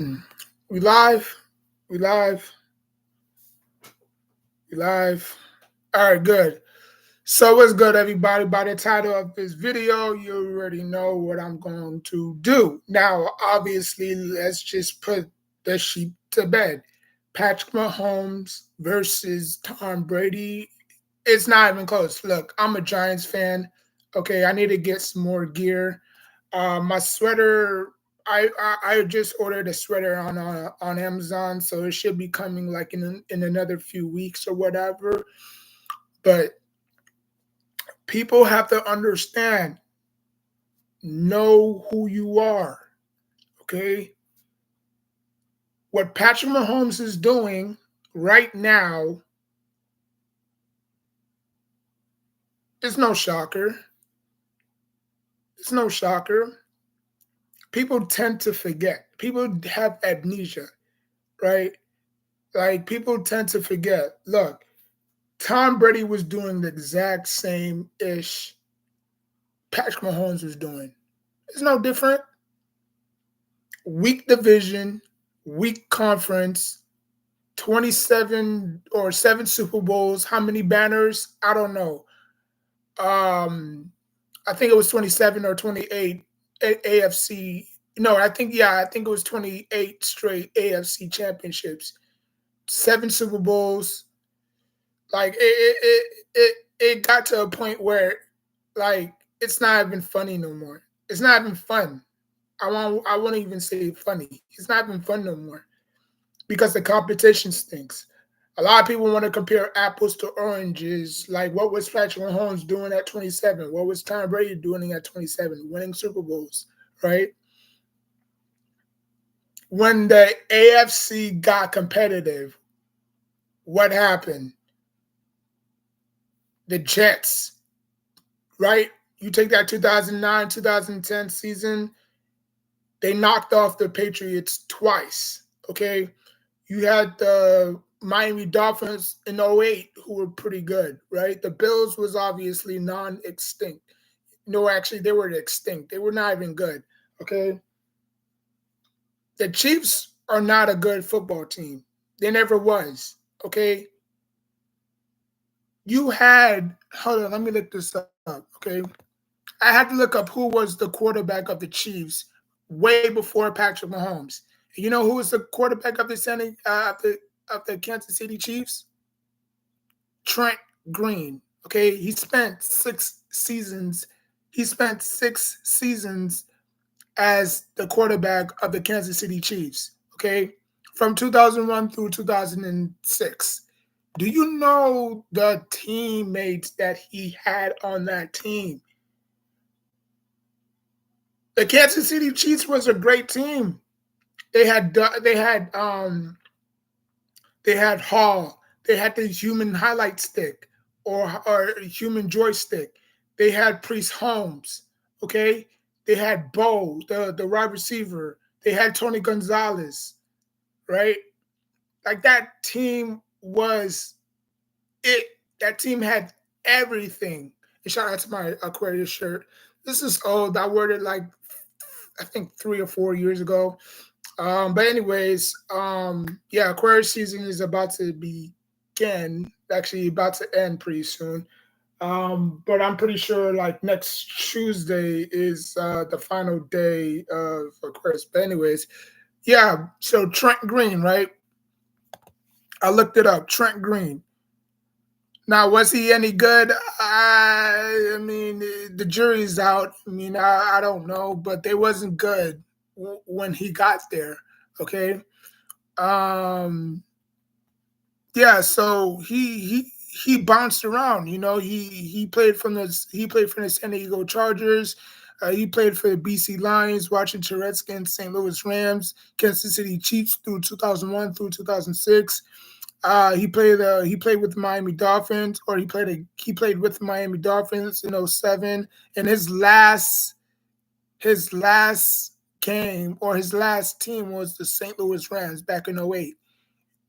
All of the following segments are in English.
We live. We live. We live. All right, good. So what's good, everybody? By the title of this video, you already know what I'm going to do. Now, obviously, let's just put the sheep to bed. Patrick Mahomes versus Tom Brady. It's not even close. Look, I'm a Giants fan. Okay, I need to get some more gear. My sweater, I just ordered a sweater on Amazon, so it should be coming like in another few weeks or whatever. But people have to understand, know who you are. Okay, what Patrick Mahomes is doing right now is no shocker. It's no shocker. People tend to forget. People have amnesia, right? Like people tend to forget. Look, Tom Brady was doing the exact same ish Patrick Mahomes was doing. It's no different. Weak division, weak conference, 27 or 7 Super Bowls. How many banners? I don't know. I think it was 27 or 28 AFC. No, I think it was 28 straight AFC championships. 7 Super Bowls. Like it got to a point where like it's not even funny no more. It's not even fun. I won't even say funny. It's not even fun no more because the competition stinks. A lot of people want to compare apples to oranges. Like what was Patrick Mahomes doing at 27? What was Tom Brady doing at 27? Winning Super Bowls, right? When the AFC got competitive, what happened? The Jets, right? You take that 2009, 2010 season, they knocked off the Patriots twice. Okay. You had the Miami Dolphins in '08 who were pretty good, right? The Bills was obviously non-extinct. No, actually, they were extinct. They were not even good. Okay. The Chiefs are not a good football team. They never was. Okay. You had, hold on, let me look this up. Okay. I had to look up who was the quarterback of the Chiefs way before Patrick Mahomes. And you know who was the quarterback of the Kansas City Chiefs? Trent Green. Okay, he spent 6 seasons. He spent 6 seasons as the quarterback of the Kansas City Chiefs. Okay, from 2001 through 2006. Do you know the teammates that he had on that team? The Kansas City Chiefs was a great team. They had they had Hall. They had the human highlight stick or human joystick. They had Priest Holmes. Okay, they had Bo, the wide receiver. They had Tony Gonzalez. Right, like that team was it. That team had everything. And shout out to my Aquarius shirt. This is old. I wore it like I think 3 or 4 years ago. But anyways, yeah, Aquarius season is about to begin. Actually, about to end pretty soon. But I'm pretty sure like next Tuesday is the final day of Aquarius. But anyways, yeah. So Trent Green, right? I looked it up. Trent Green. Now, was he any good? I mean, the jury's out. I mean, I don't know, but they wasn't good when he got there. Okay. Um, yeah, so he bounced around. You know, he played from the San Diego Chargers. He played for the BC Lions, Washington Redskins, St. Louis Rams, Kansas City Chiefs through 2001 through 2006. He played with the Miami Dolphins, or he played with the Miami Dolphins in '07. And his last game or his last team was the St. Louis Rams back in '08.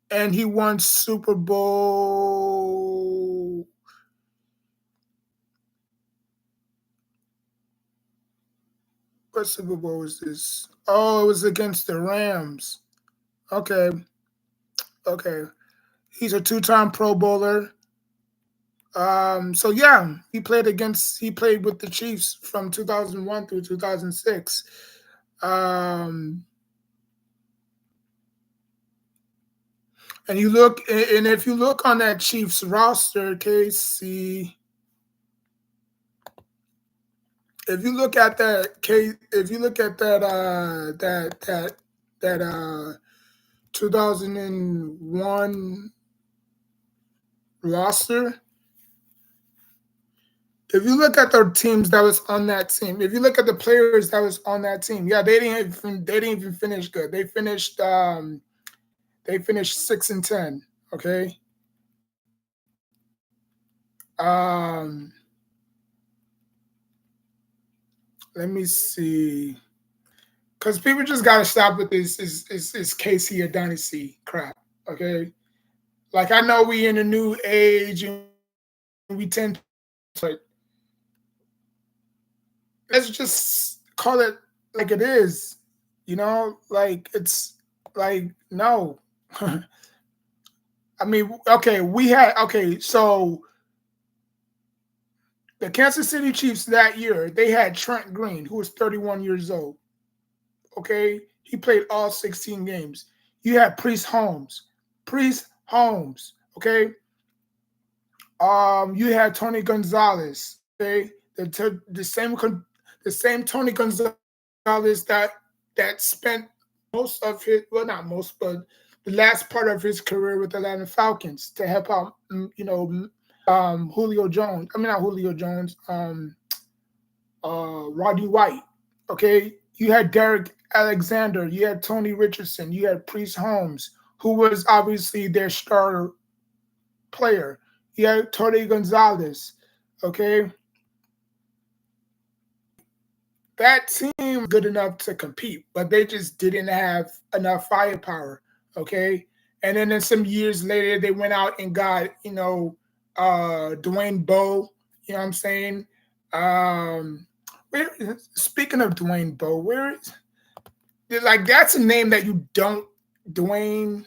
And he won Super Bowl. What Super Bowl was this? Oh, it was against the Rams. Okay, okay. He's a two-time Pro Bowler. So yeah, he played with the Chiefs from 2001 through 2006. Um, and you look, and if you look on that Chiefs roster, Casey, if you look at that, if you look at that 2001 roster, if you look at the teams that was on that team, if you look at the players that was on that team, yeah, they didn't even finish good. They finished 6-10. Okay. Um, Let me see. Because people just gotta stop with this is Casey or Dynasty crap. Okay. Like I know we in a new age and we tend to, but let's just call it like it is. Like it's like no. I mean, so the Kansas City Chiefs that year, they had Trent Green, who was 31 years old. Okay. He played all 16 games. You had Priest Holmes. Priest Holmes. Okay. You had Tony Gonzalez. Okay. The same Tony Gonzalez that spent most of his, well, not most, but the last part of his career with the Atlanta Falcons to help out, Julio Jones. I mean, not Julio Jones. Roddy White. Okay, you had Derek Alexander. You had Tony Richardson. You had Priest Holmes, who was obviously their star player. You had Tony Gonzalez. Okay, that team was good enough to compete, but they just didn't have enough firepower. Okay. And then some years later, they went out and got, Dwayne Bowe. You know what I'm saying? Um, speaking of Dwayne Bowe, where is, like, that's a name that you don't, Dwayne,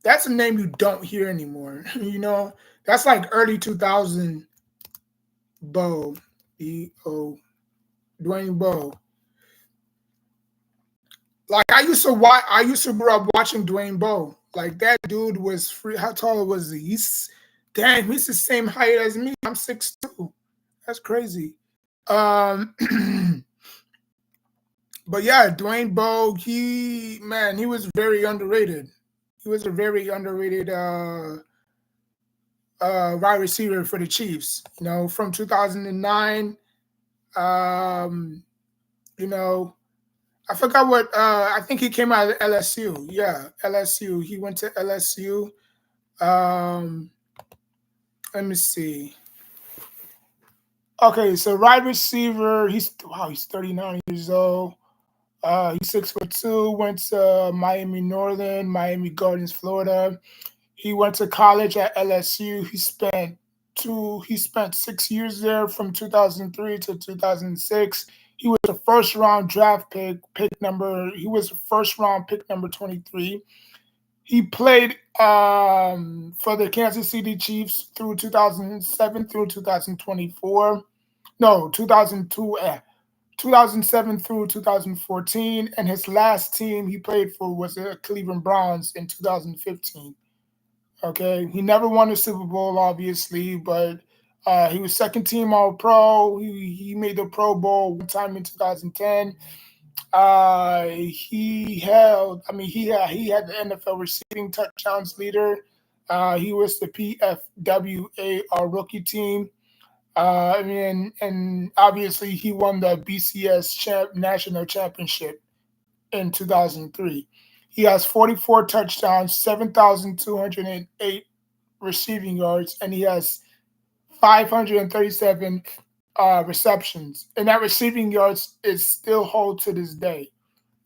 that's a name you don't hear anymore. That's like early 2000 Bowe, B-O, Dwayne Bowe. Like I used to grow up watching Dwayne Bowe. Like that dude was free. How tall was he? He's the same height as me. I'm 6'2". That's crazy. Um, but yeah, Dwayne Bowe, he was very underrated. He was a very underrated wide receiver for the Chiefs. From 2009. Um, you know, I forgot what I think he came out of LSU. Yeah, LSU. He went to LSU. Um, Let me see. Okay, so wide receiver, he's 39 years old. He's 6'2", went to Miami Northern, Miami Gardens, Florida. He went to college at LSU. He spent 6 years there from 2003 to 2006. He was a first round draft he was a first round pick number 23. He played for the Kansas City Chiefs through 2007 through 2024. No, 2007 through 2014. And his last team he played for was the Cleveland Browns in 2015. Okay. He never won a Super Bowl, obviously, but he was second team All Pro. He made the Pro Bowl one time in 2010. He had the NFL receiving touchdowns leader. He was the PFWA rookie team. And obviously he won the BCS national championship in 2003. He has 44 touchdowns, 7,208 receiving yards, and he has 537 receptions. And that receiving yards is still hold to this day.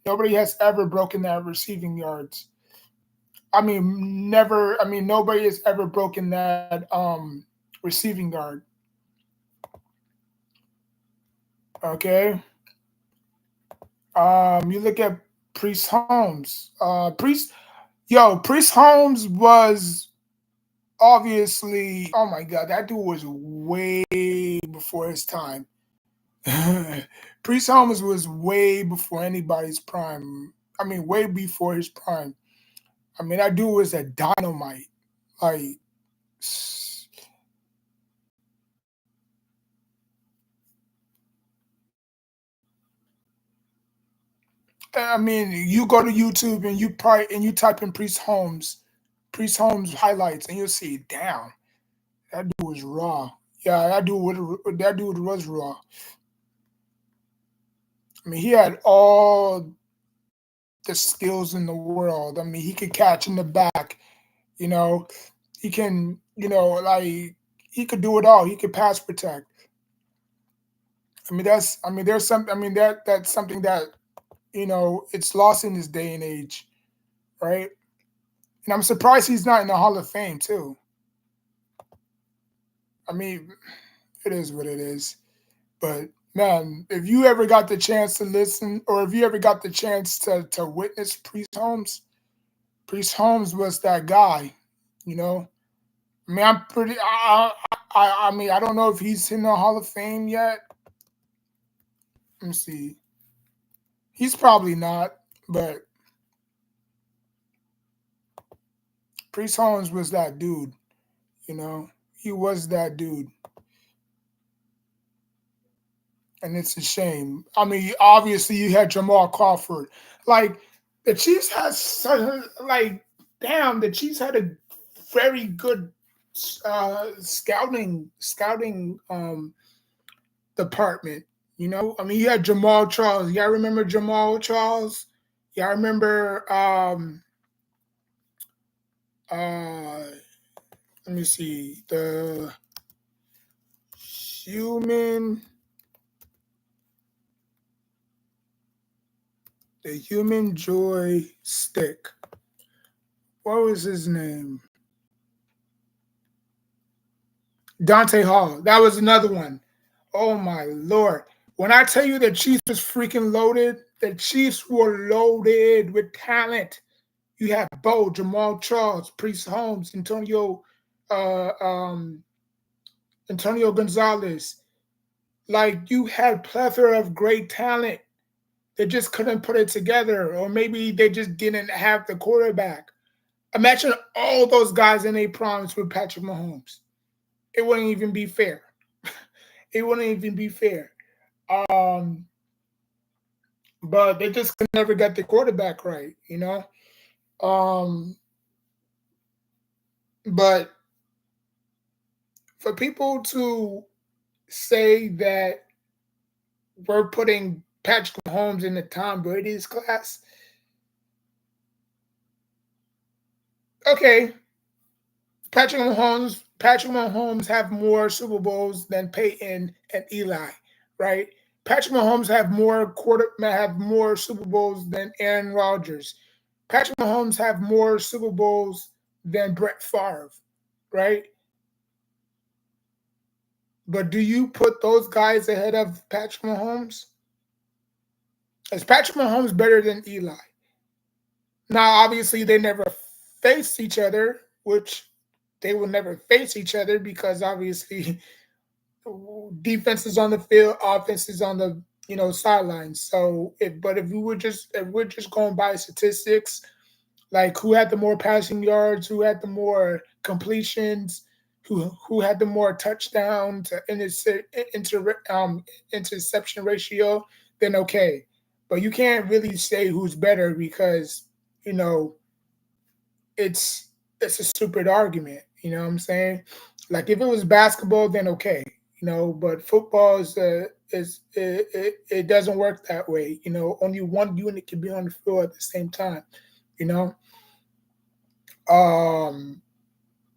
Nobody has ever broken that receiving yards. I mean, never. I mean, nobody has ever broken that receiving yard. Okay. You look at Priest Holmes. Priest Holmes was obviously, oh my God, that dude was way before his time. Priest Holmes was way before anybody's prime. I mean, way before his prime. I mean, that dude was a dynamite. Like, I mean, you go to YouTube and you type in Priest Holmes highlights, and you'll see, damn, that dude was raw. Yeah, that dude was raw. I mean, he had all the skills in the world. I mean, he could catch in the back. You know, he can. Like he could do it all. He could pass protect. I mean, that's. I mean, there's some. I mean, that's something that it's lost in this day and age, right? And I'm surprised he's not in the Hall of Fame too. I mean, it is what it is. But man, if you ever got the chance to listen, or if you ever got the chance to witness Priest Holmes was that guy. You know, I mean, I'm pretty. I mean, I don't know if he's in the Hall of Fame yet. Let me see. He's probably not, but Priest Holmes was that dude. You know, he was that dude, and it's a shame. I mean, obviously you had Jamal Crawford. Like the Chiefs has like damn, the Chiefs had a very good scouting department. I mean, you had Jamal Charles. Y'all remember Jamal Charles? Y'all remember uh let me see, human the human joy stick. What was his name? Dante Hall. That was another one. Oh my lord. When I tell you the Chiefs was freaking loaded, the Chiefs were loaded with talent. You have Bo, Jamal Charles, Priest Holmes, uh, um, Antonio Gonzalez. Like you had plethora of great talent. They just couldn't put it together, or maybe they just didn't have the quarterback. Imagine all those guys in their primes with Patrick Mahomes. It wouldn't even be fair. It wouldn't even be fair. Um, but they just could never get the quarterback right. Um, but for people to say that we're putting Patrick Mahomes in the Tom Brady's class, okay, Patrick Mahomes have more Super Bowls than Peyton and Eli, right? Patrick Mahomes have more Super Bowls than Aaron Rodgers. Patrick Mahomes have more Super Bowls than Brett Favre, right? But do you put those guys ahead of Patrick Mahomes? Is Patrick Mahomes better than Eli? Now, obviously, they never faced each other, which they will never face each other because obviously defense is on the field, offense is on the sidelines. So, if we're just going by statistics, like who had the more passing yards, who had the more completions, who had the more touchdown to interception ratio, then okay. But you can't really say who's better because you know it's a stupid argument. You know what I'm saying? Like if it was basketball, then okay. But football it doesn't work that way. Only one unit can be on the field at the same time. You know. Um,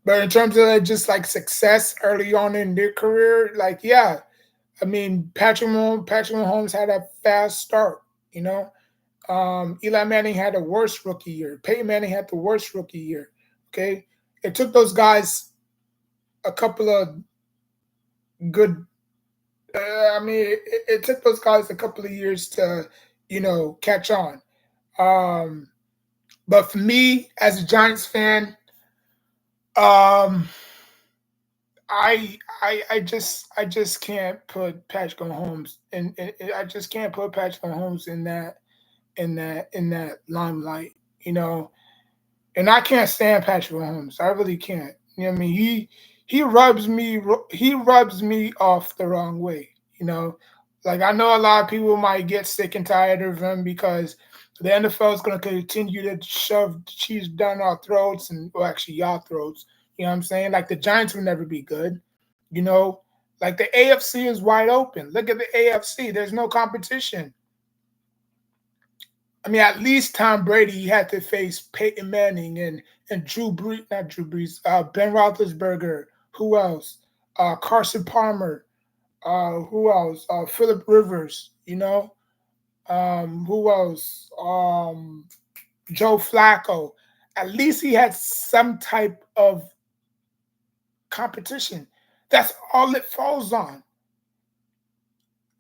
but in terms of just like success early on in their career, like yeah, I mean Patrick Mahomes had a fast start. You know, Eli Manning had a worse rookie year. Peyton Manning had the worst rookie year. Okay, it took those guys a couple of good I mean, it took those guys a couple of years to, catch on. Um, but for me, as a Giants fan, um, I just can't put Patrick Mahomes I just can't put Patrick Mahomes in that limelight. You know, and I can't stand Patrick Mahomes. I really can't. You know what I mean? He rubs me off the wrong way. You know, like I know a lot of people might get sick and tired of him because the NFL is going to continue to shove the Chiefs down our throats and, well, actually, y'all throats. You know what I'm saying? Like the Giants will never be good. You know, like the AFC is wide open. Look at the AFC. There's no competition. I mean, at least Tom Brady had to face Peyton Manning and Drew Brees, not Drew Brees, Ben Roethlisberger. Who else? Carson Palmer. Who else? Philip Rivers. Who else? Joe Flacco. At least he had some type of competition. That's all it falls on.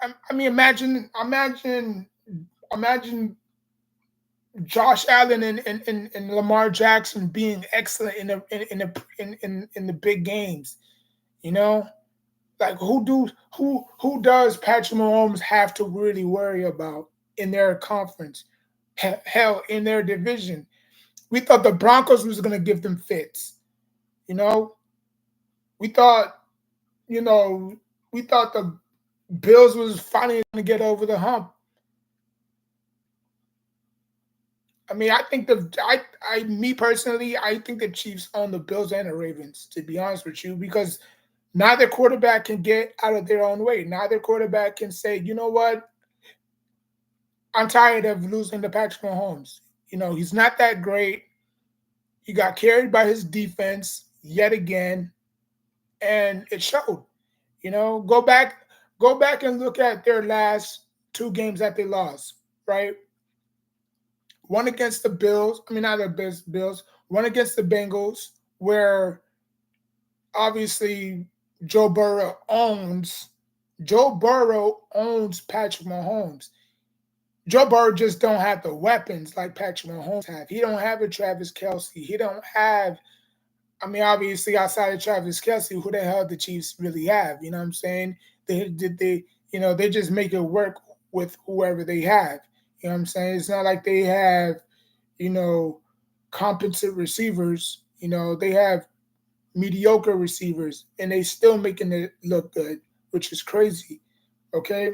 I mean, imagine Josh Allen and Lamar Jackson being excellent in the big games. You know, like who does Patrick Mahomes have to really worry about in their conference? Hell, in their division, we thought the Broncos was going to give them fits. You know, we thought you know we thought the Bills was finally going to get over the hump. I mean, I think me personally, I think the Chiefs own the Bills and the Ravens. To be honest with you, because neither quarterback can get out of their own way. Neither quarterback can say, you know what, I'm tired of losing to Patrick Mahomes. He's not that great. He got carried by his defense yet again, and it showed. Go back and look at their last two games that they lost. Right, one against the Bills. I mean, not the Bills. One against the Bengals, where obviously Joe Burrow owns Patrick Mahomes. Joe Burrow just don't have the weapons like Patrick Mahomes have. He don't have a Travis Kelce. He don't have. I mean, obviously, outside of Travis Kelce, who the hell the Chiefs really have? You know what I'm saying? They just make it work with whoever they have. You know what I'm saying? It's not like they have, you know, competent receivers. They have mediocre receivers, and they still making it look good, which is crazy. Okay,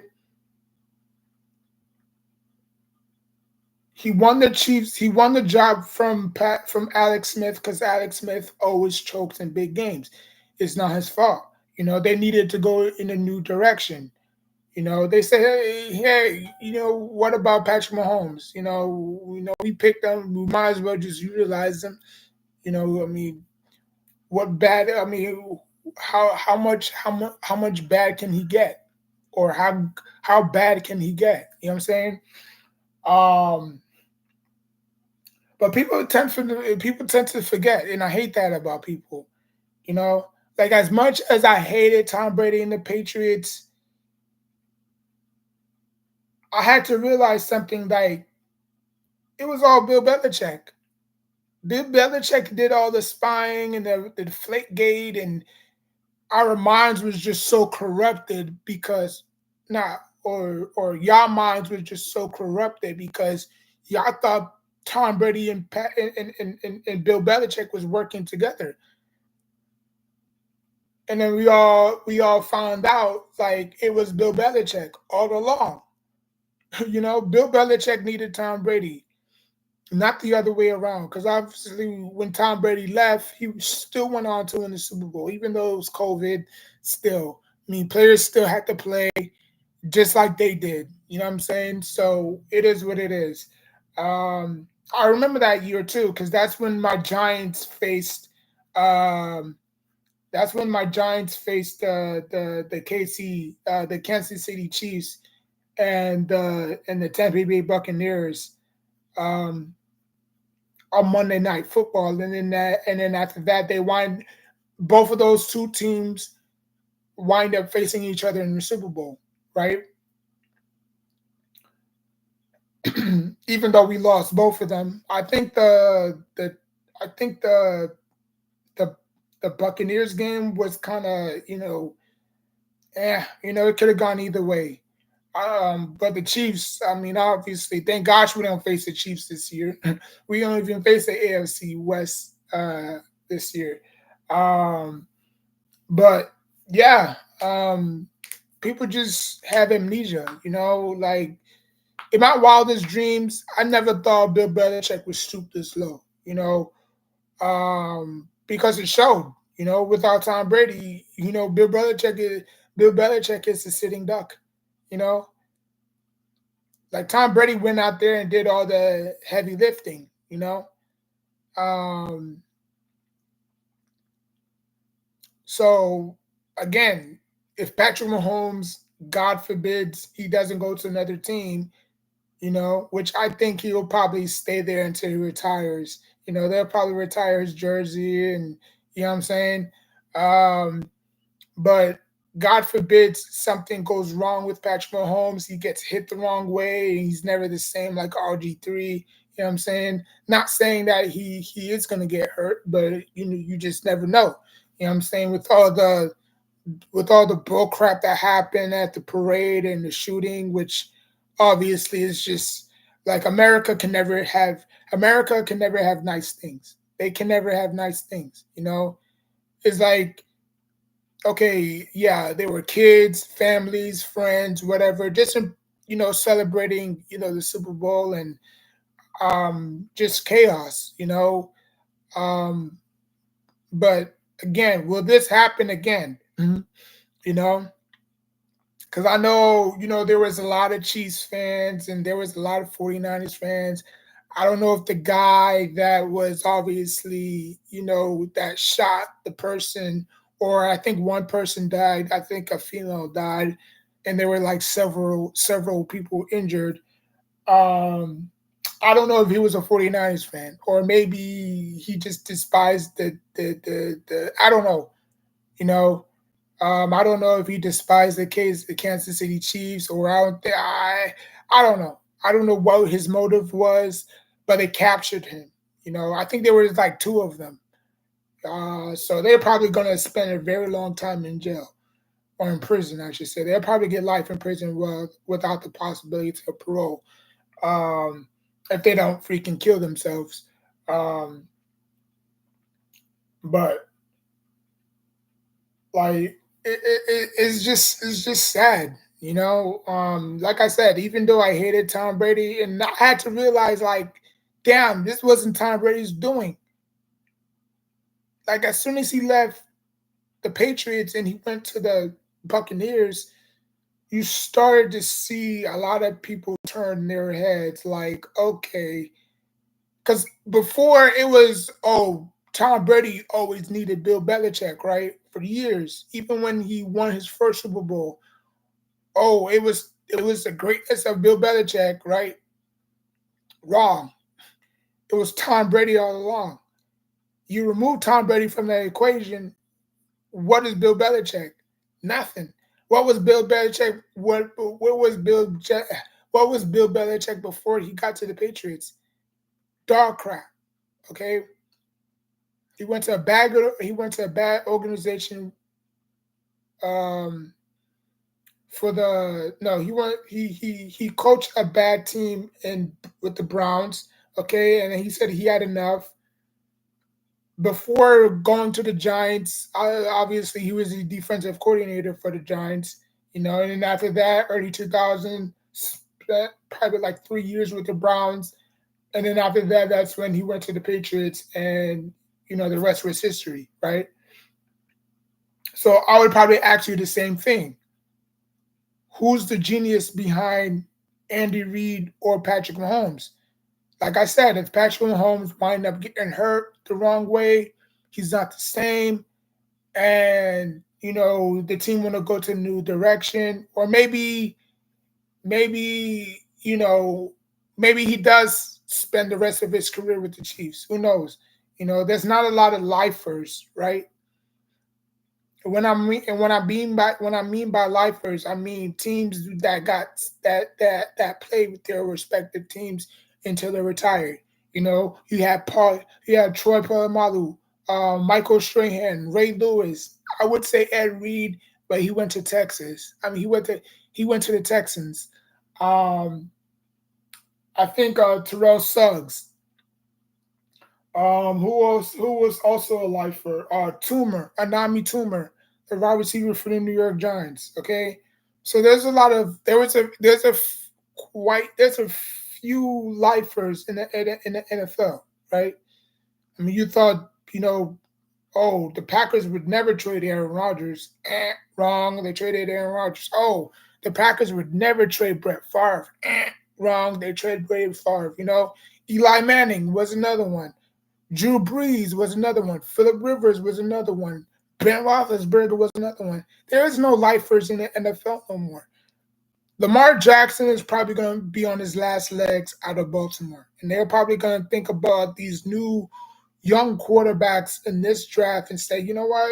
he won the Chiefs. He won the job from Alex Smith because Alex Smith always chokes in big games. It's not his fault. They needed to go in a new direction. They say, hey, what about Patrick Mahomes? We picked them. We might as well just utilize them. I mean, what bad? I mean, how much bad can he get, or how bad can he get? You know what I'm saying? Um, but people tend to forget, and I hate that about people. You know, like as much as I hated Tom Brady and the Patriots, I had to realize something like it was all Bill Belichick. Bill Belichick did all the spying and the deflate gate, and our minds was just so corrupted because nah or y'all minds was just so corrupted because y'all thought Tom Brady and Bill Belichick was working together. And then we all found out like it was Bill Belichick all along. Bill Belichick needed Tom Brady, not the other way around. Because obviously, when Tom Brady left, he still went on to win the Super Bowl, even though it was COVID. Still, I mean, players still had to play just like they did. You know what I'm saying? So it is what it is. I remember that year too, because that's when my Giants faced. That's when my Giants faced the Kansas City Chiefs and the Tampa Bay Buccaneers. Um, on Monday Night Football, and then after that they wind both of those two teams wind up facing each other in the Super Bowl, right? Even though we lost both of them, I think the the Buccaneers game was kind of, it could have gone either way. But the Chiefs, I mean, obviously, thank gosh we don't face the Chiefs this year. We don't even face the AFC West this year. Um, but yeah, people just have amnesia, like in my wildest dreams, I never thought Bill Belichick would stoop this low, because it showed, without Tom Brady, Bill Belichick is a sitting duck, you know. Like Tom Brady went out there and did all the heavy lifting, Um, so again, if Patrick Mahomes, God forbids, he doesn't go to another team, which I think he'll probably stay there until he retires. They'll probably retire his jersey and you know what I'm saying? Um, but God forbids something goes wrong with Patrick Mahomes. He gets hit the wrong way. He's never the same like RG3. You know what I'm saying? Not saying that he is gonna get hurt, but you just never know. You know what I'm saying? With all the bull crap that happened at the parade and the shooting, which obviously is just like America can never have nice things. They can never have nice things, It's like, okay, yeah, they were kids, families, friends, whatever, just celebrating, the Super Bowl and just chaos, Um, but again, will this happen again? You know, because I know, there was a lot of Chiefs fans and there was a lot of 49ers fans. I don't know if the guy that was obviously, that shot the person, or I think one person died. I think a female died, and there were like several people injured. Um, I don't know if he was a 49ers fan or maybe he just despised the I don't know, you know. I don't know if he despised the Kansas City Chiefs, or I don't know. I don't know what his motive was, but it captured him. I think there was like two of them. So they're probably going to spend a very long time in jail or in prison, I should say. They'll probably get life in prison without the possibility of parole, um, if they don't freaking kill themselves. Um, but like it's just sad, like I said, even though I hated Tom Brady and I had to realize, like, damn, this wasn't Tom Brady's doing. Like, as soon as he left the Patriots and he went to the Buccaneers, you started to see a lot of people turn their heads like, okay, because before it was, oh, Tom Brady always needed Bill Belichick, right? For years, even when he won his first Super Bowl. Oh, it was the greatness of Bill Belichick, right? Wrong. It was Tom Brady all along. You remove Tom Brady from that equation, what is Bill Belichick? Nothing. What was Bill Belichick? What was Bill Belichick before he got to the Patriots? Dog crap. Okay, he went to a bad organization. Um, for the no, he coached a bad team in with the Browns. Okay, and he said he had enough. Before going to the Giants, obviously he was the defensive coordinator for the Giants. And then after that, early 2000s, spent probably like 3 years with the Browns, and then after that, that's when he went to the Patriots, and the rest was history, right? So I would probably ask you the same thing. Who's the genius behind Andy Reid or Patrick Mahomes? Like I said, if Patrick Mahomes wind up getting hurt the wrong way, he's not the same, and the team want to go to a new direction, or maybe maybe he does spend the rest of his career with the Chiefs. Who knows? There's not a lot of lifers, right? When I mean by lifers, I mean teams that play with their respective teams until they're retired. You had Troy Polamalu, Michael Strahan, Ray Lewis. I would say Ed Reed, but he went to Texas. I mean, he went to the Texans. Um, I think Terrell Suggs. Who was also a lifer? Toomer, Anami Toomer, the wide receiver for the New York Giants. Okay, so there's a few lifers in the NFL, right? I mean, you thought, oh, the Packers would never trade Aaron Rodgers. Wrong. They traded Aaron Rodgers. Oh, the Packers would never trade Brett Favre. Wrong. They traded Brett Favre. Eli Manning was another one. Drew Brees was another one. Philip Rivers was another one. Ben Roethlisberger was another one. There is no lifers in the NFL no more. Lamar Jackson is probably going to be on his last legs out of Baltimore. And they're probably going to think about these new young quarterbacks in this draft and say, you know what,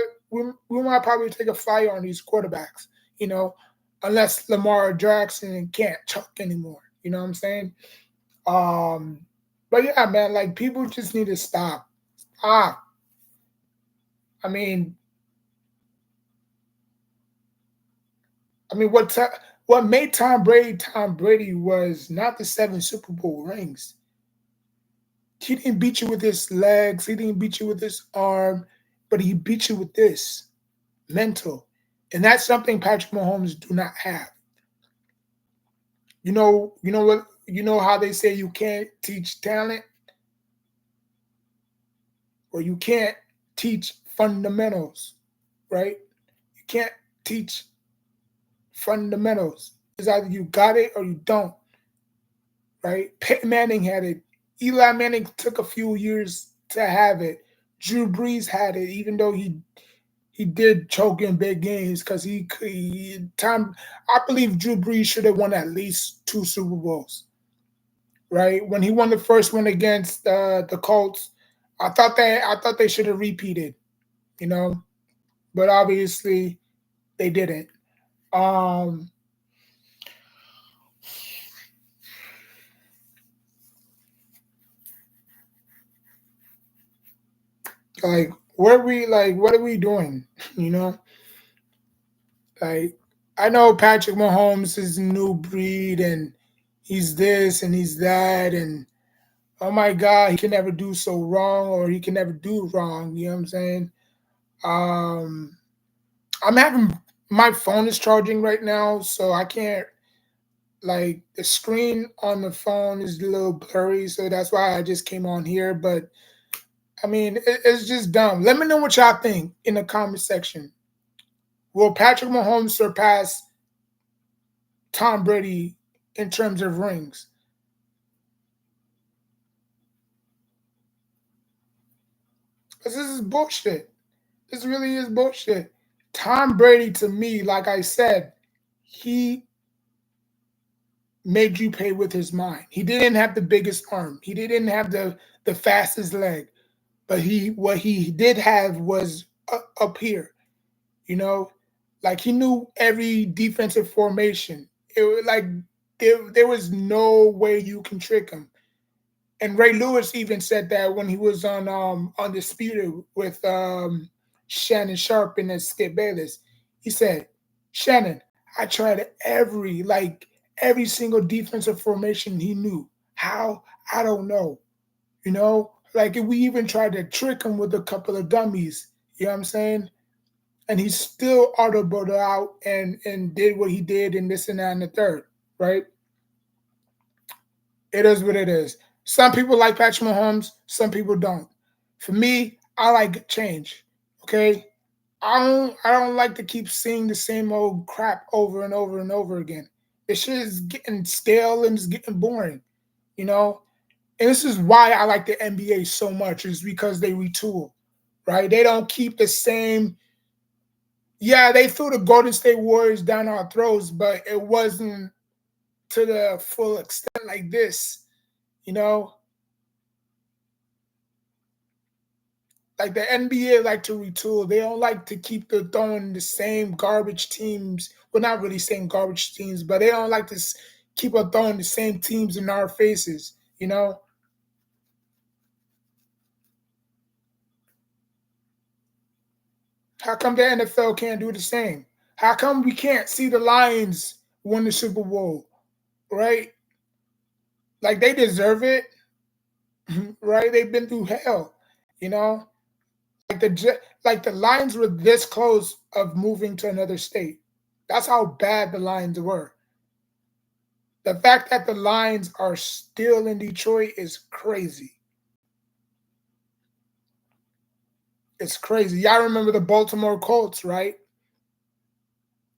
we might probably take a flyer on these quarterbacks, you know, unless Lamar Jackson can't chuck anymore. You know what I'm saying? Um, but yeah, man, like people just need to stop. Ah, I mean, I mean, what made Tom Brady was not the 7 Super Bowl rings. He didn't beat you with his legs. He didn't beat you with his arm, but he beat you with this mental, and that's something Patrick Mahomes do not have. You know how they say you can't teach talent, or you can't teach fundamentals, right? You can't teach fundamentals. It's either you got it or you don't, right? Peyton Manning had it. Eli Manning took a few years to have it. Drew Brees had it, even though he did choke in big games because time. I believe Drew Brees should have won at least 2 Super Bowls, right? When he won the first one against the Colts, I thought they should have repeated, you know, but obviously they didn't. Um, like what are we doing? You know, like I know Patrick Mahomes is a new breed and he's this and he's that and oh my God, he can never do so wrong or he can never do wrong. You know what I'm saying? Um, I'm having my phone is charging right now, so I can't like the screen on the phone is a little blurry, so that's why I just came on here. But I mean, it's just dumb. Let me know what y'all think in the comment section. Will Patrick Mahomes surpass Tom Brady in terms of rings? Because this is bullshit. This really is bullshit. Tom Brady, to me, like I said, he made you pay with his mind. He didn't have the biggest arm. He didn't have the fastest leg, but he what he did have was up here. You know, like he knew every defensive formation. It was like there was no way you can trick him. And Ray Lewis even said that when he was on Undisputed with Shannon Sharp and then Skip Bayless. He said, Shannon, I tried every single defensive formation he knew. How? I don't know. You know? Like we even tried to trick him with a couple of dummies. You know what I'm saying? And he still audibled out and did what he did and this and that and the third, right? It is what it is. Some people like Patrick Mahomes, some people don't. For me, I like change. Okay, I don't like to keep seeing the same old crap over and over and over again. This shit is getting stale and it's getting boring. You know, and this is why I like the NBA so much is because they retool, right? They don't keep the same. Yeah, they threw the Golden State Warriors down our throats, but it wasn't to the full extent like this. You know, Like the NBA like to retool. They don't like to keep the throwing the same garbage teams. Well, not really saying garbage teams, but they don't like to keep on throwing the same teams in our faces. You know, how come the NFL can't do the same? How come we can't see the Lions win the Super Bowl? Right? Like they deserve it. Right? They've been through hell. You know, like the Lions were this close of moving to another state. That's how bad the Lions were. The fact that the Lions are still in Detroit is crazy. It's crazy. Y'all remember the Baltimore Colts, right?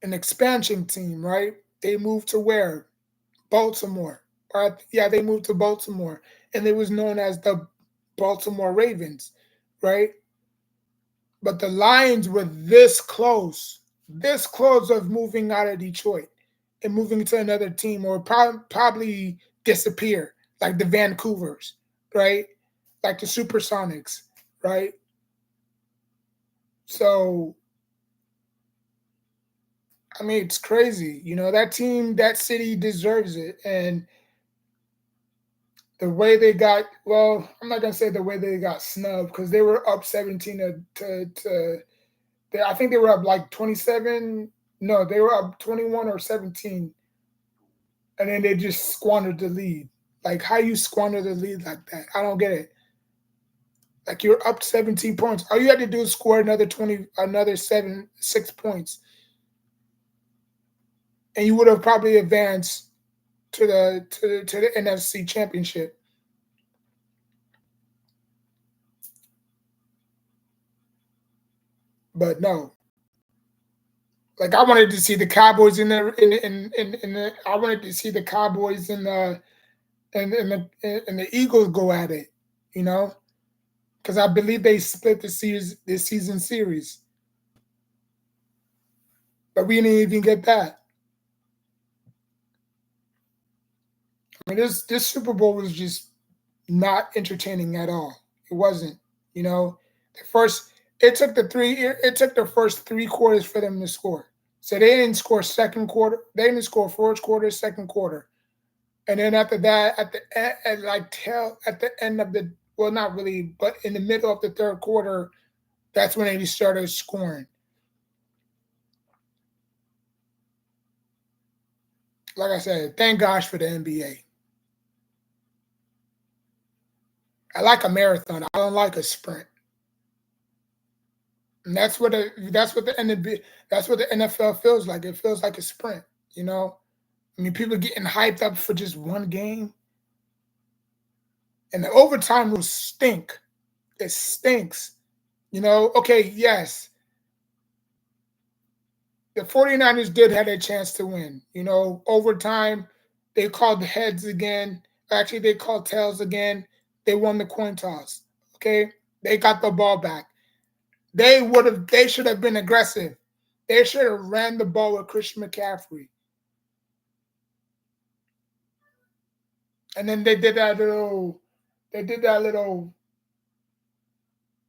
An expansion team, right? They moved to where? Baltimore. Yeah, they moved to Baltimore, and it was known as the Baltimore Ravens, right? But the Lions were this close of moving out of Detroit and moving to another team, or probably disappear, like the Vancouvers, right? Like the Supersonics, right? So, I mean, it's crazy. You know, that team, that city deserves it. And the way they got, well, I'm not going to say the way they got snubbed because they were up 17 I think they were up like 27. No, they were up 21 or 17. And then they just squandered the lead. Like, how you squander the lead like that? I don't get it. Like, you're up 17 points. All you had to do is score another 20, another 6 points. And you would have probably advanced to the NFC Championship. But no. Like I wanted to see the Cowboys in the I wanted to see the Cowboys and the Eagles go at it, you know, because I believe they split the season series, but we didn't even get that. I mean, this Super Bowl was just not entertaining at all. It wasn't, you know. The first it took the first 3 quarters for them to score. So they didn't score second quarter. They didn't score first quarter, second quarter. And then after that, at the end of the, well, not really, but in the middle of the third quarter, that's when they started scoring. Like I said, thank gosh for the NBA. I like a marathon. I don't like a sprint. And that's what the NFL feels like. It feels like a sprint, you know? I mean, people getting hyped up for just one game. And the overtime rules stink. It stinks. You know, okay, yes, the 49ers did have a chance to win. You know, overtime, they called heads again. Actually, they called tails again. They won the coin toss. Okay. They got the ball back. They should have been aggressive. They should have ran the ball with Christian McCaffrey. And then they did that little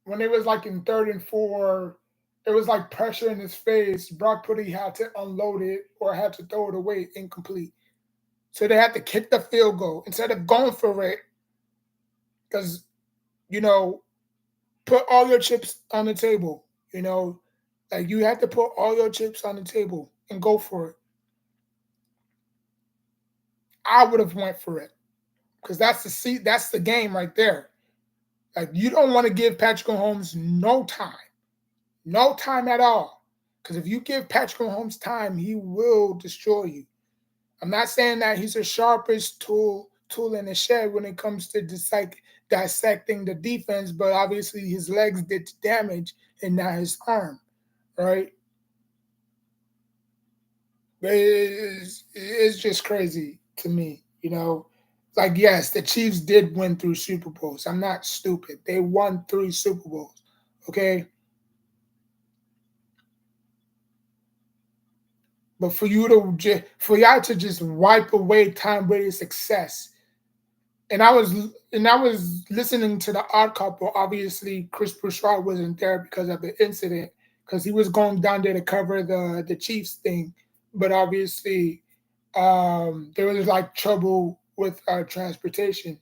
when it was like in 3rd and 4, it was like pressure in his face. Brock Purdy had to unload it or had to throw it away incomplete. So they had to kick the field goal instead of going for it because, you know, put all your chips on the table. You know, like you had to put all your chips on the table and go for it. I would have went for it because that's the game right there. Like you don't want to give Patrick Mahomes no time at all. Because if you give Patrick Mahomes time, he will destroy you. I'm not saying that he's the sharpest tool in the shed when it comes to dissecting the defense, but obviously his legs did damage and not his arm, right? But it's just crazy to me, you know. Like, yes, the Chiefs did win 3 Super Bowls. I'm not stupid. They won 3 Super Bowls, okay? But for y'all to just wipe away Tom Brady's success and I was listening to the Odd Couple. Obviously, Chris Broussard wasn't there because of the incident, because he was going down there to cover the Chiefs thing, but obviously, there was like trouble with transportation.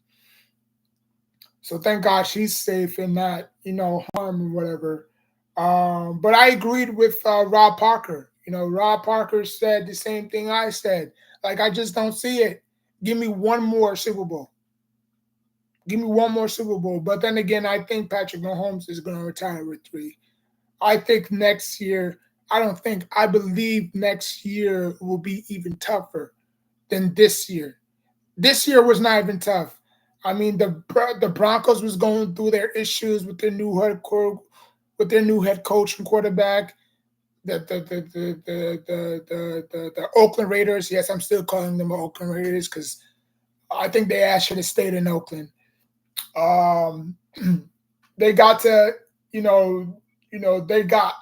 So thank God she's safe and not, harm and whatever. But I agreed with Rob Parker. Rob Parker said the same thing I said. Like, I just don't see it. Give me one more Super Bowl. Give me one more Super Bowl. But then again, I think Patrick Mahomes is going to retire with three. I think next year, I believe next year will be even tougher than this year. This year was not even tough. I mean, the Broncos was going through their issues with with their new head coach and quarterback. The Oakland Raiders. Yes, I'm still calling them the Oakland Raiders because I think they actually should have stayed in Oakland. Um, they got to, you know, they got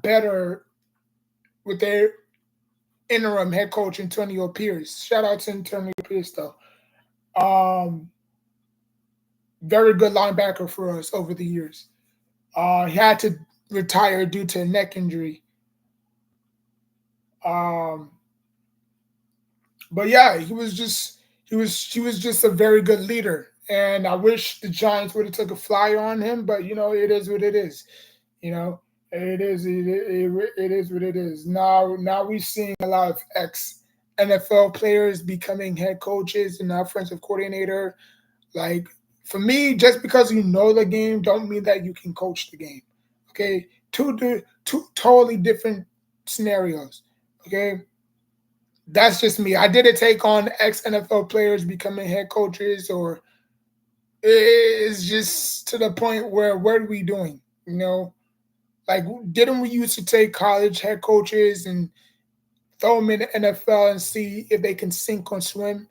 better with their interim head coach Antonio Pierce. Shout out to Antonio Pierce though. Um, Very good linebacker for us over the years. He had to retire due to a neck injury. Um, but yeah, he was just a very good leader. And I wish the Giants would have took a flyer on him, but it is what it is. You know, it is what it is. Now we're seeing a lot of ex NFL players becoming head coaches and offensive coordinator. Like, for me, just because you know the game don't mean that you can coach the game. Okay, two totally different scenarios. Okay, that's just me. I didn't take on ex NFL players becoming head coaches, or it's just to the point where what are we doing? Like, didn't we used to take college head coaches and throw them in the NFL and see if they can sink or swim,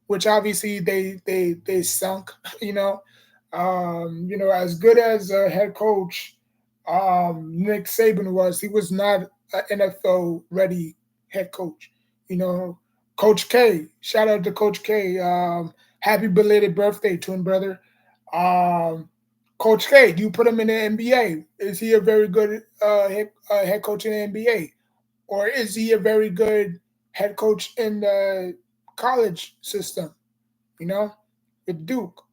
which obviously they sunk. You know, as good as a head coach, Nick Saban was, he was not an NFL ready head coach. You know, Coach K, shout out to Coach K. Happy belated birthday, twin brother. Um, Coach K, do you put him in the NBA? Is he a very good head coach in the NBA? Or is he a very good head coach in the college system? You know, with Duke.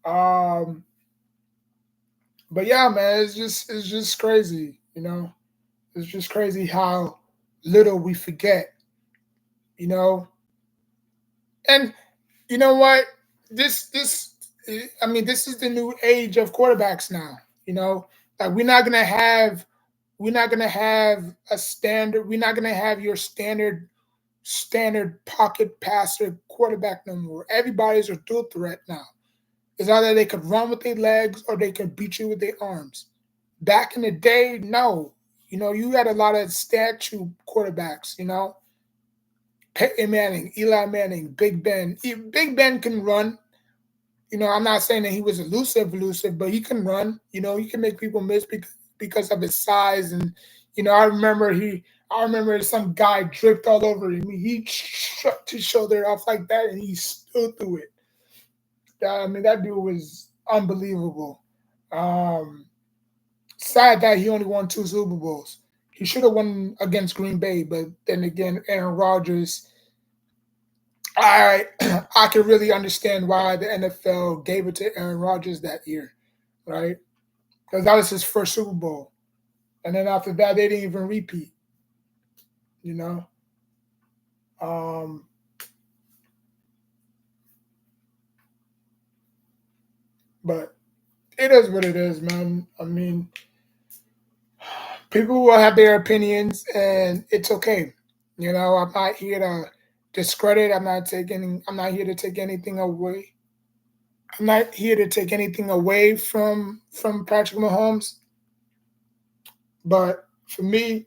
Um, but yeah, man, it's just crazy. It's just crazy how little we forget. You know, and you know what? This I mean, this is the new age of quarterbacks now. Like, we're not gonna have a standard. We're not gonna have your standard pocket passer quarterback no more. Everybody's a dual threat now. It's either they could run with their legs or they could beat you with their arms. Back in the day, no. You had a lot of statue quarterbacks. Peyton Manning, Eli Manning, Big Ben. Big Ben can run. I'm not saying that he was elusive, but he can run. He can make people miss because of his size. And I remember some guy dripped all over him. He shut his shoulder off like that, and he still threw it. I mean, that dude was unbelievable. Um, Sad that he only won two Super Bowls. He should have won against Green Bay, but then again, Aaron Rodgers. I I can really understand why the NFL gave it to Aaron Rodgers that year, right? Because that was his first Super Bowl, and then after that, they didn't even repeat. You know, um, but it is what it is, man. I mean, people will have their opinions, and it's okay. I'm not here to discredit. I'm not here to take anything away. I'm not here to take anything away from Patrick Mahomes. But for me,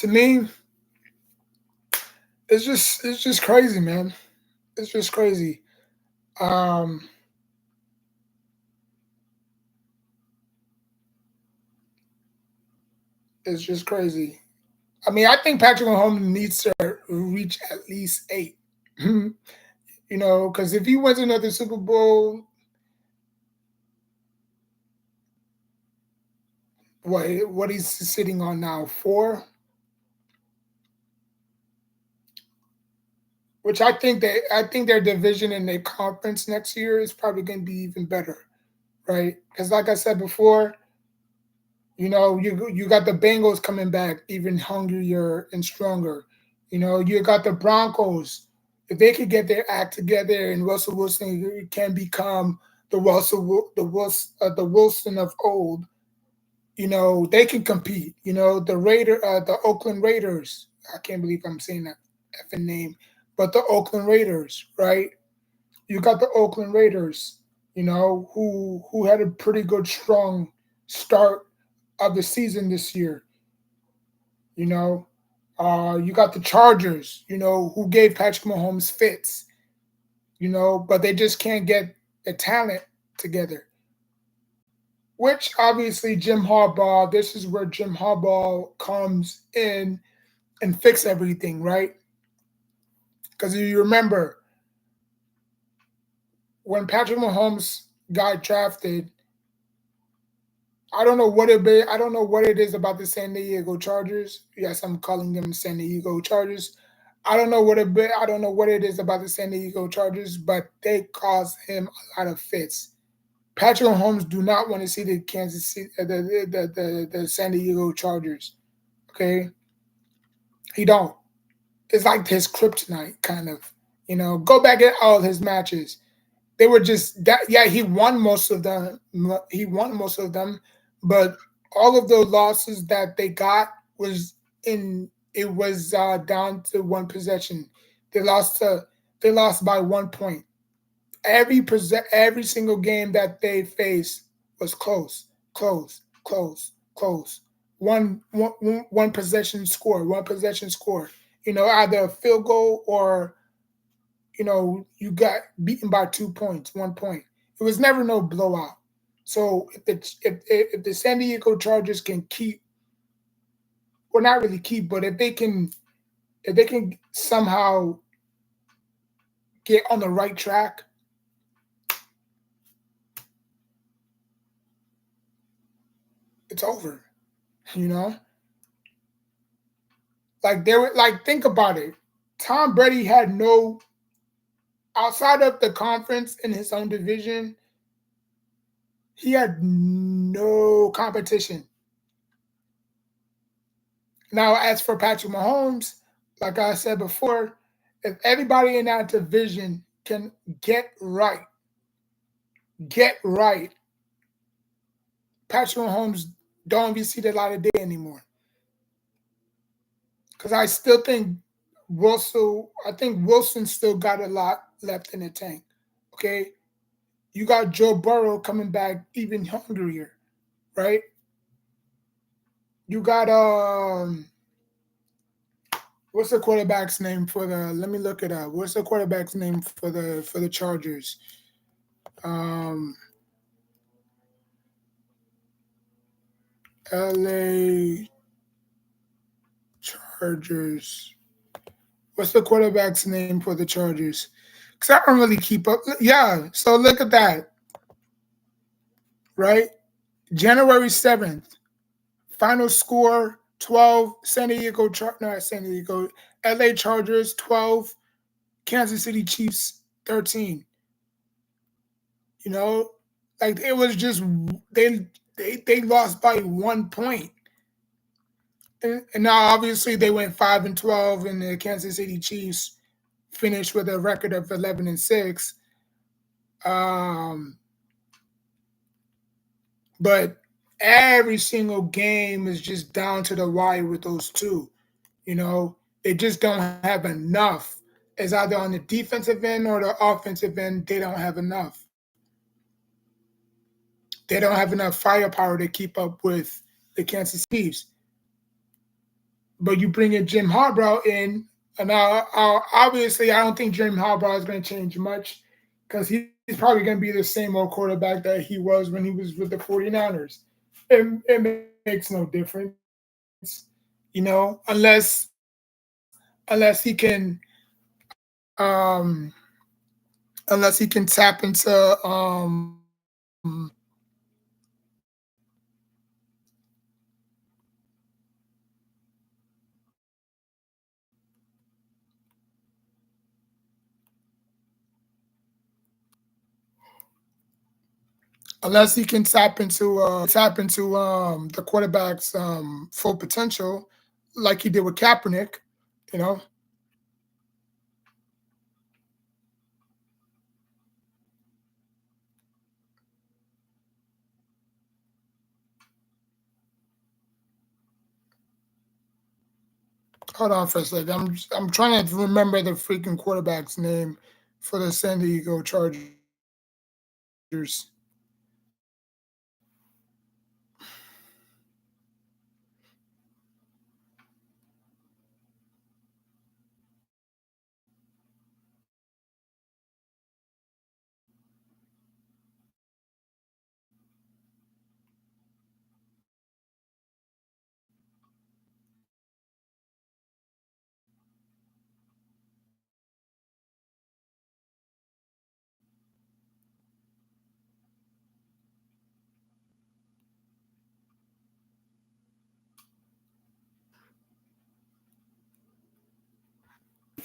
to me, it's just crazy, man. It's just crazy. Um, it's just crazy. I mean, I think Patrick Mahomes needs to reach at least 8. Because if he wins another Super Bowl, what he's sitting on now, 4, which I think their division and their conference next year is probably going to be even better, right? Because like I said before, you got the Bengals coming back even hungrier and stronger. You got the Broncos. If they could get their act together and Russell Wilson can become the Wilson of old, they can compete. The Oakland Raiders. I can't believe I'm saying that effing name, but the Oakland Raiders, right? You got the Oakland Raiders, who had a pretty good strong start of the season this year. You know, you got the Chargers, who gave Patrick Mahomes fits, but they just can't get the talent together. Which obviously Jim Harbaugh, this is where Jim Harbaugh comes in and fix everything, right? Because you remember when Patrick Mahomes got drafted, I don't know what it be. I don't know what it is about the San Diego Chargers. Yes, I'm calling them San Diego Chargers. I don't know what it be. I don't know what it is about the San Diego Chargers, but they cause him a lot of fits. Patrick Mahomes do not want to see the Kansas City, the San Diego Chargers. Okay, he don't. It's like his kryptonite, kind of. Go back at all his matches. They were just that. Yeah, he won most of them. He won most of them, but all of the losses that they got was in. It was down to one possession. They lost to. They lost by 1 point. Every single game that they faced was close, close, close, close. One possession score, one possession score. Either a field goal or you got beaten by 2 points, 1 point. It was never no blowout. So if the San Diego Chargers can keep, well, not really keep, but if they can somehow get on the right track, it's over. You know, think about it. Tom Brady had no outside of the conference in his own division. He had no competition. Now, as for Patrick Mahomes, like I said before, if everybody in that division can get right, Patrick Mahomes don't even see the light of day anymore. Because I still think Wilson still got a lot left in the tank. Okay, you got Joe Burrow coming back even hungrier, right? You got what's the quarterback's name for the? Let me look it up. What's the quarterback's name for the Chargers? Um, L.A. Chargers. What's the quarterback's name for the Chargers? Because I don't really keep up. Yeah, so look at that, right? January 7th, final score 12, San Diego, LA Chargers 12, Kansas City Chiefs 13. You know, like it was just they lost by 1 point. And now obviously they went 5-12 and the Kansas City Chiefs finished with a record of 11-6. Um, but every single game is just down to the wire with those two. They just don't have enough. It's either on the defensive end or the offensive end, they don't have enough. They don't have enough firepower to keep up with the Kansas Chiefs. but you bring in Jim Harbaugh in, and now obviously I don't think Jim Harbaugh is going to change much because he's probably going to be the same old quarterback that he was when he was with the 49ers. It makes no difference, unless he can um unless he can tap into the quarterback's full potential like he did with Kaepernick, you know. Hold on for a second. I'm trying to remember the freaking quarterback's name for the San Diego Chargers.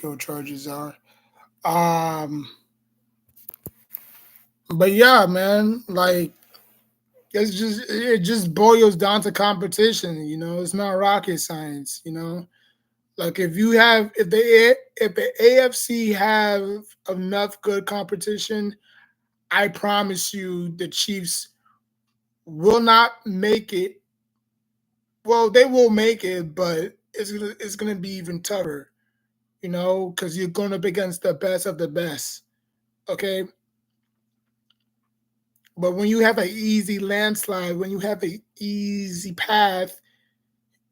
Go Chargers are. Um, but yeah, man, like it just boils down to competition. It's not rocket science. Like if the AFC have enough good competition, I promise you the Chiefs will not make it. Well, they will make it, but it's gonna be even tougher. Because you're going up against the best of the best. Okay, but when you have an easy landslide, when you have an easy path,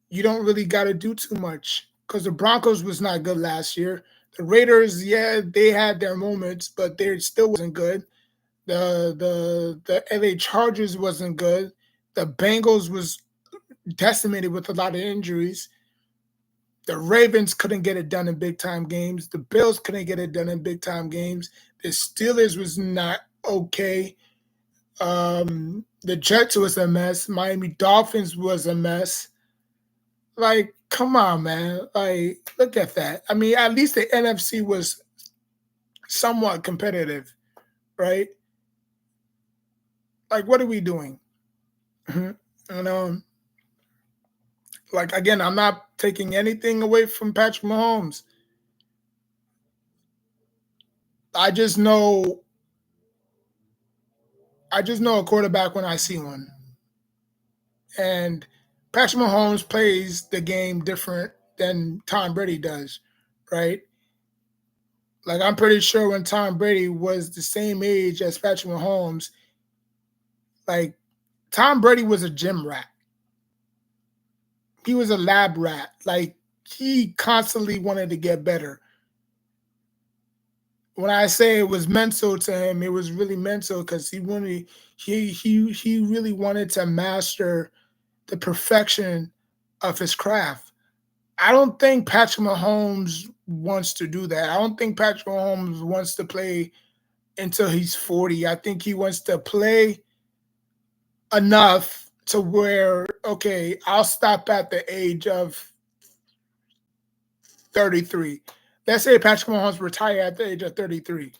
you don't really got to do too much. Because the Broncos was not good last year. The Raiders, yeah, they had their moments, but they still wasn't good. The LA Chargers wasn't good. The Bengals was decimated with a lot of injuries. The Ravens couldn't get it done in big time games. The Bills couldn't get it done in big time games. The Steelers was not okay. The Jets was a mess. Miami Dolphins was a mess. Like, come on, man. Like, look at that. I mean, at least the NFC was somewhat competitive, right? Like, what are we doing? Mhm. And like again, I'm not taking anything away from Patrick Mahomes. I just know I just know a quarterback when I see one. And Patrick Mahomes plays the game different than Tom Brady does, right? Like I'm pretty sure when Tom Brady was the same age as Patrick Mahomes, like Tom Brady was a gym rat. He was a lab rat. Like he constantly wanted to get better. When I say it was mental to him, it was really mental because he really wanted to master the perfection of his craft. I don't think Patrick Mahomes wants to do that. I don't think Patrick Mahomes wants to play until he's 40. I think he wants to play enough to where, okay, I'll stop at the age of 33. Let's say Patrick Mahomes retire at the age of 33.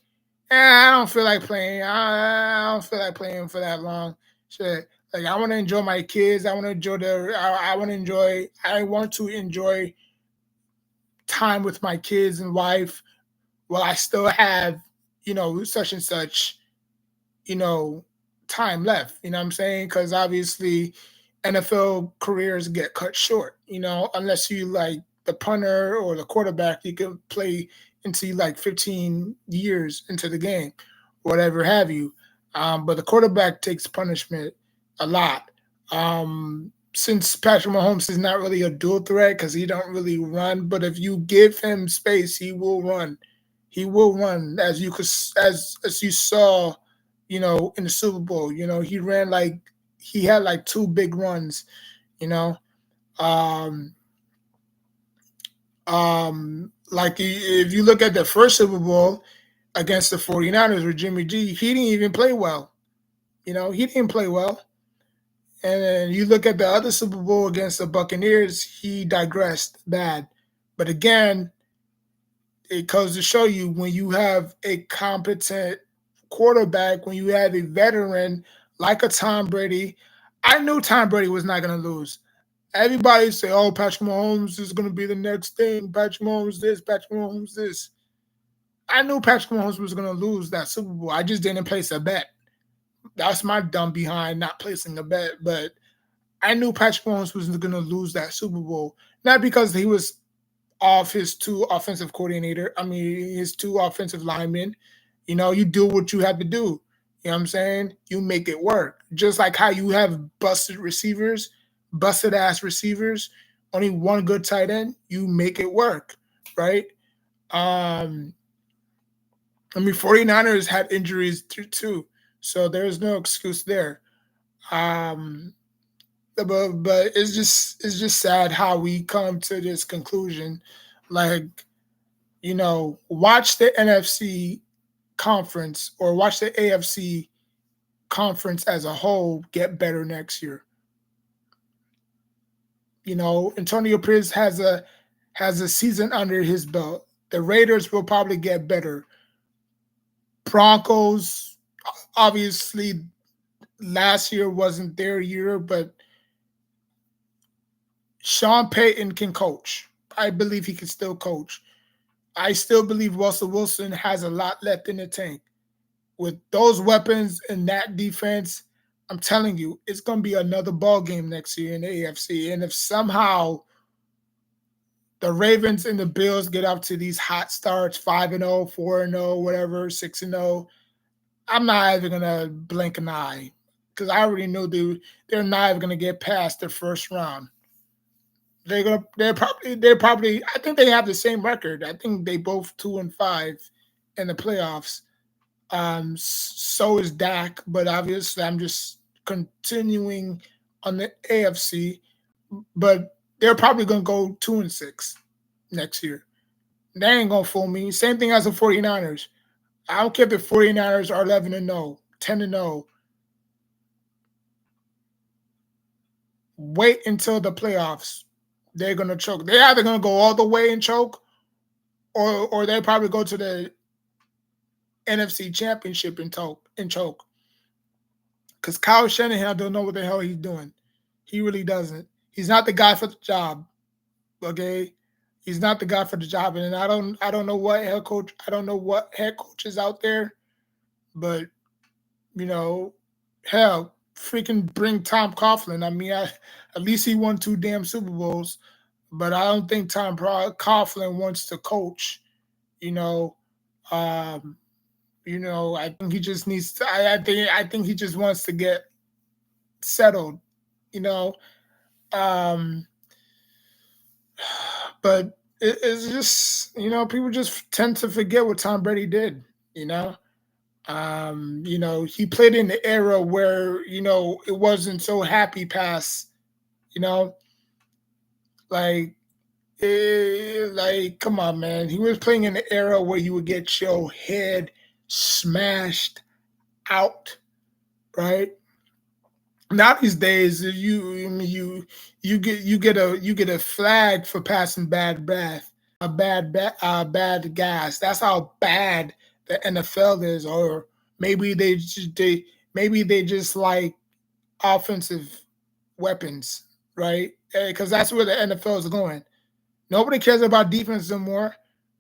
I don't feel like playing. I don't feel like playing for that long. Shit. Like I want to enjoy my kids. I want to enjoy I want to enjoy. I want to enjoy time with my kids and wife while I still have, such and such, you know, time left. You know what I'm saying? Because obviously, NFL careers get cut short. Unless you like the punter or the quarterback, you can play into like 15 years into the game, whatever have you. But the quarterback takes punishment a lot. Um, since Patrick Mahomes is not really a dual threat because he don't really run, but if you give him space, he will run. He will run as you could as you saw, in the Super Bowl. He ran like he had like two big runs. You know, um, like if you look at the first Super Bowl against the 49ers with Jimmy G, he didn't even play well. He didn't play well. And then you look at the other Super Bowl against the Buccaneers, he digressed bad. But again, it goes to show you when you have a competent quarterback, when you have a veteran like a Tom Brady, I knew Tom Brady was not going to lose. Everybody say, "Oh, Patrick Mahomes is going to be the next thing. Patrick Mahomes this, Patrick Mahomes this." I knew Patrick Mahomes was going to lose that Super Bowl. I just didn't place a bet. That's my dumb behind not placing a bet. But I knew Patrick Mahomes was going to lose that Super Bowl, not because he was off his two offensive coordinator. I mean, his two offensive linemen. You do what you have to do. You know what I'm saying? You make it work. Just like how you have busted receivers, busted ass receivers, only one good tight end, you make it work, right? 49ers had injuries too, so there's no excuse there. Um, but it's just sad how we come to this conclusion. Like, watch the NFC conference or watch the AFC conference as a whole get better next year. Antonio Pierce has a season under his belt. The Raiders will probably get better. Broncos, obviously, last year wasn't their year, but Sean Payton can coach. I believe he can still coach. I still believe Russell Wilson has a lot left in the tank. With those weapons and that defense, I'm telling you, it's going to be another ball game next year in the AFC. And if somehow the Ravens and the Bills get up to these hot starts, 5-0, 4-0, whatever, 6-0, I'm not even going to blink an eye because I already know they're not even going to get past the first round. They're probably I think they have the same record. I think they both 2-5 in the playoffs. So is Dak, but obviously I'm just continuing on the AFC. But they're probably gonna go 2-6 next year. They ain't gonna fool me. Same thing as the 49ers. I don't care if the 49ers are 11-0, 10-0. Wait until the playoffs. They're gonna choke. They're either gonna go all the way and choke, or they probably go to the NFC Championship and choke. Because Kyle Shanahan don't know what the hell he's doing. He really doesn't. He's not the guy for the job. Okay, he's not the guy for the job. And I don't know what head coach. I don't know what head coach is out there, but hell, freaking bring Tom Coughlin. I mean, at least he won 2 damn Super Bowls, but I don't think Tom Coughlin wants to coach. Um, I think he just needs to. I think he just wants to get settled. Um, but it's just people just tend to forget what Tom Brady did. He played in the era where it wasn't so happy pass. You know, like come on, man. He was playing in the era where you would get your head smashed out, right? Now these days, you get a flag for passing bad breath, bad gas. That's how bad the NFL is, or maybe they just like offensive weapons, right? Because that's where the NFL is going. Nobody cares about defense anymore.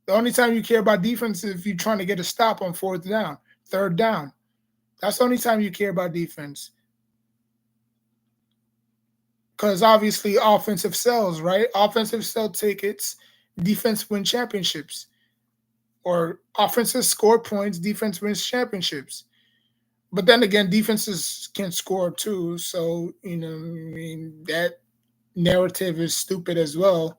The only time you care about defense is if you're trying to get a stop on fourth down, third down. That's the only time you care about defense. Because obviously offensive sells, right? Offensive sell tickets, defense win championships. Or offenses score points, defense wins championships. But then again, defenses can score too. So, I mean, narrative is stupid as well.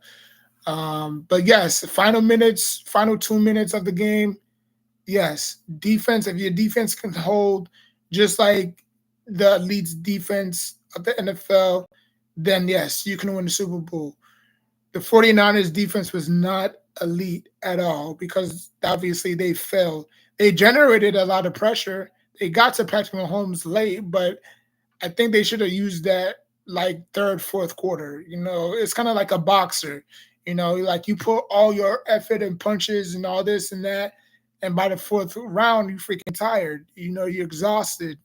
But yes, final minutes, final 2 minutes of the game. Yes, defense. If your defense can hold just like the elite defense of the NFL, then yes, you can win the Super Bowl. The 49ers defense was not elite at all because obviously they failed. They generated a lot of pressure. They got to Patrick Mahomes late, but I think they should have used that like third, fourth quarter. It's kind of like a boxer. Like you put all your effort and punches and all this and that, and by the fourth round, you freaking tired. You're exhausted.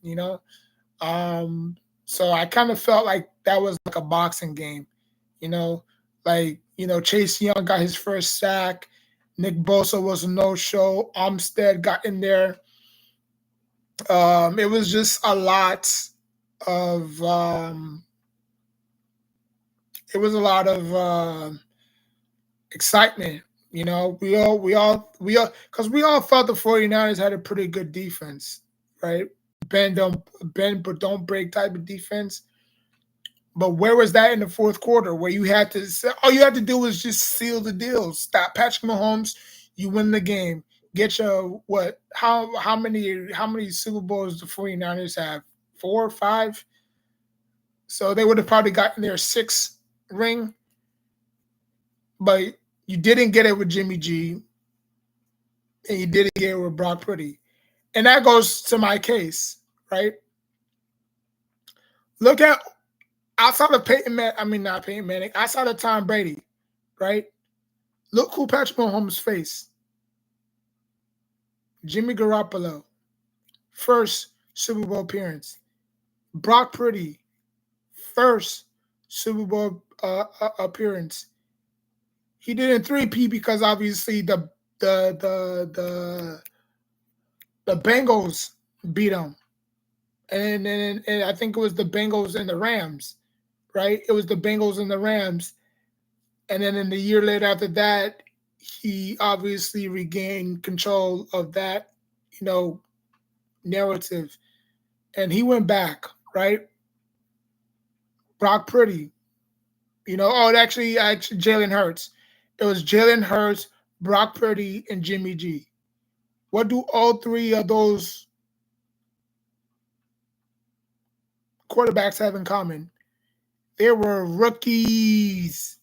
Um, so I kind of felt like that was like a boxing game. You know, Chase Young got his first sack. Nick Bosa was a no-show. Armstead got in there. It was just a lot of it was a lot of excitement. Because we all felt the 49ers had a pretty good defense, right? Bend but don't break type of defense. But where was that in the fourth quarter where you had to all you had to do was just seal the deal, stop Patrick Mahomes, you win the game. Get your what? How many Super Bowls the 49ers have? 4 or 5? So they would have probably gotten their 6th ring, but you didn't get it with Jimmy G, and you didn't get it with Brock Purdy. And that goes to my case, right? Look at outside of not Peyton Manning, outside of Tom Brady, right? Look who Patrick Mahomes faced. Jimmy Garoppolo, first Super Bowl appearance. Brock Purdy, first Super Bowl appearance. He didn't 3P because obviously the Bengals beat him, and I think it was the Bengals and the Rams, right? It was the Bengals and the Rams, and then in the year later after that, he obviously regained control of that, narrative, and he went back, right? Brock Purdy, actually Jalen Hurts. It was Jalen Hurts, Brock Purdy, and Jimmy G. What do all three of those quarterbacks have in common? They were rookies.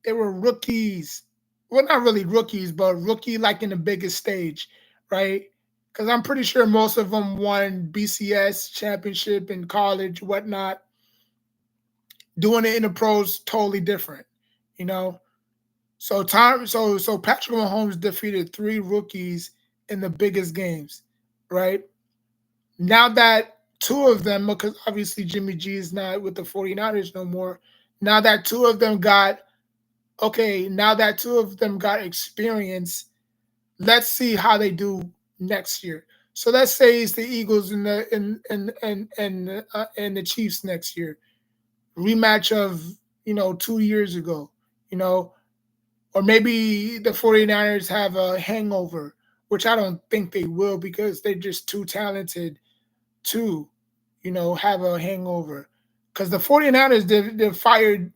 They were rookies. Well, not really rookies, but rookie like in the biggest stage, right? Because I'm pretty sure most of them won BCS championship in college, whatnot. Doing it in the pros, totally different, you know. So Patrick Mahomes defeated 3 rookies in the biggest games, right? Now that 2 of them, because obviously Jimmy G is not with the 49ers no more. Now that 2 of them got experience, let's see how they do next year. So let's say it's the Eagles and the Chiefs next year. Rematch of 2 years ago, or maybe the 49ers have a hangover, which I don't think they will because they're just too talented to, have a hangover. Because the 49ers, they fired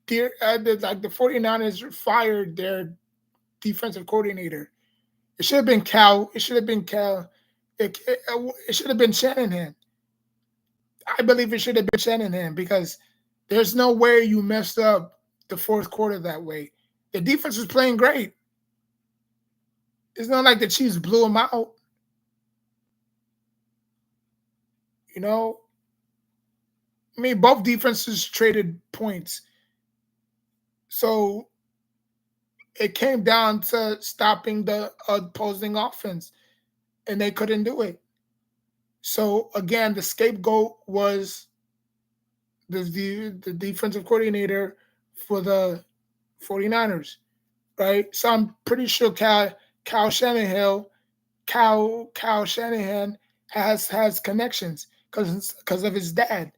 the 49ers fired their defensive coordinator. It should have been Cal. It should have been Cal. It should have been Shanahan. I believe it should have been Shanahan because there's no way you messed up the fourth quarter that way. The defense was playing great. It's not like the Chiefs blew them out. Both defenses traded points. So it came down to stopping the opposing offense, and they couldn't do it. So again, the scapegoat was the defensive coordinator for the 49ers, right? So I'm pretty sure Kyle Shanahan has connections because of his dad.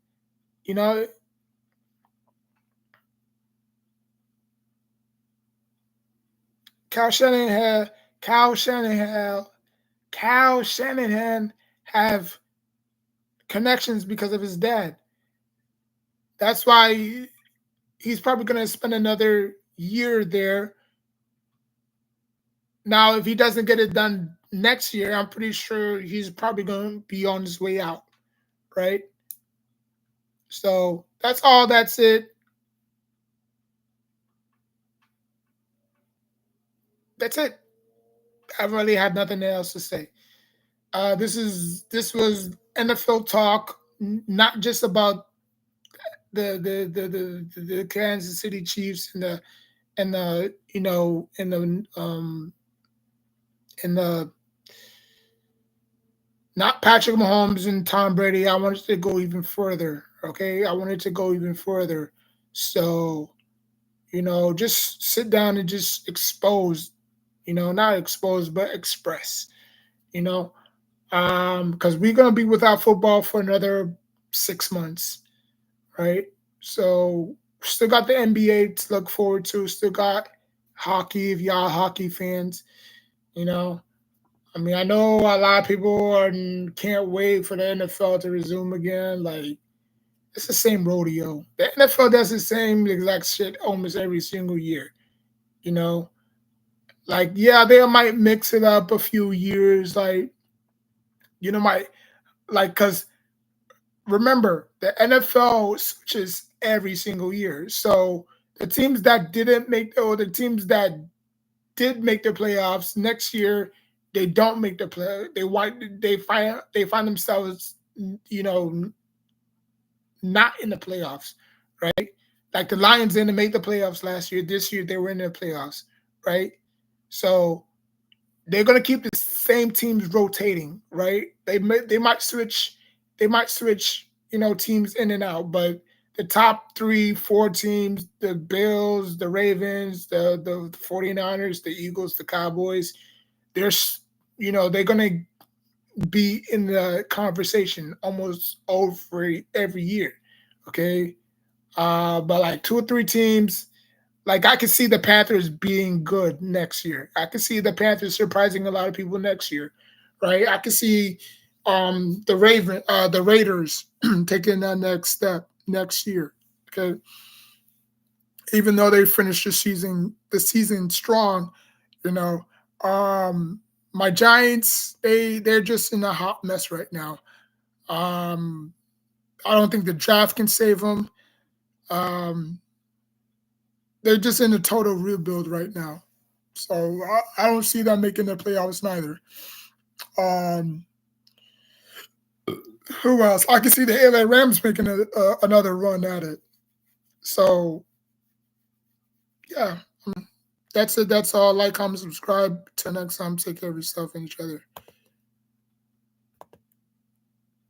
Kyle Shanahan have connections because of his dad. That's why he's probably going to spend another year there. Now, if he doesn't get it done next year, I'm pretty sure he's probably going to be on his way out, right? So that's all. That's it. That's it. I really have nothing else to say. This was NFL talk, not just about the Kansas City Chiefs and the you know in the not Patrick Mahomes and Tom Brady. I wanted to go even further. Okay, I wanted to go even further. So just sit down and just expose. Not expose but express. You know, because we're gonna be without football for another 6 months, right? So still got the NBA to look forward to. Still got hockey if y'all hockey fans. You know, I mean, I know a lot of people can't wait for the NFL to resume again. Like it's the same rodeo. The NFL does the same exact shit almost every single year. You know, like yeah, they might mix it up a few years. Like might because remember the NFL switches every single year. So the teams that didn't make or the teams that did make the playoffs next year, they don't make the play. They find themselves, not in the playoffs, right? Like the Lions didn't make the playoffs last year. This year they were in the playoffs, right? So they're gonna keep the same teams rotating, right? They might switch, teams in and out, but the top 3, 4 teams, the Bills, the Ravens, the 49ers, the Eagles, the Cowboys, they're gonna be in the conversation almost over every year. Okay. But like 2 or 3 teams, like I could see the Panthers being good next year. I could see the Panthers surprising a lot of people next year, right? I could see the Raiders taking that next step next year. Okay. Even though they finished the season strong, you know. My Giants, they're just in a hot mess right now. Um, I don't think the draft can save them. Um, they're just in a total rebuild right now. So I don't see them making the playoffs neither. Um, who else? I can see the LA Rams making another run at it. So yeah, that's it. That's all. Like, comment, subscribe. Till next time, take care of yourself and each other.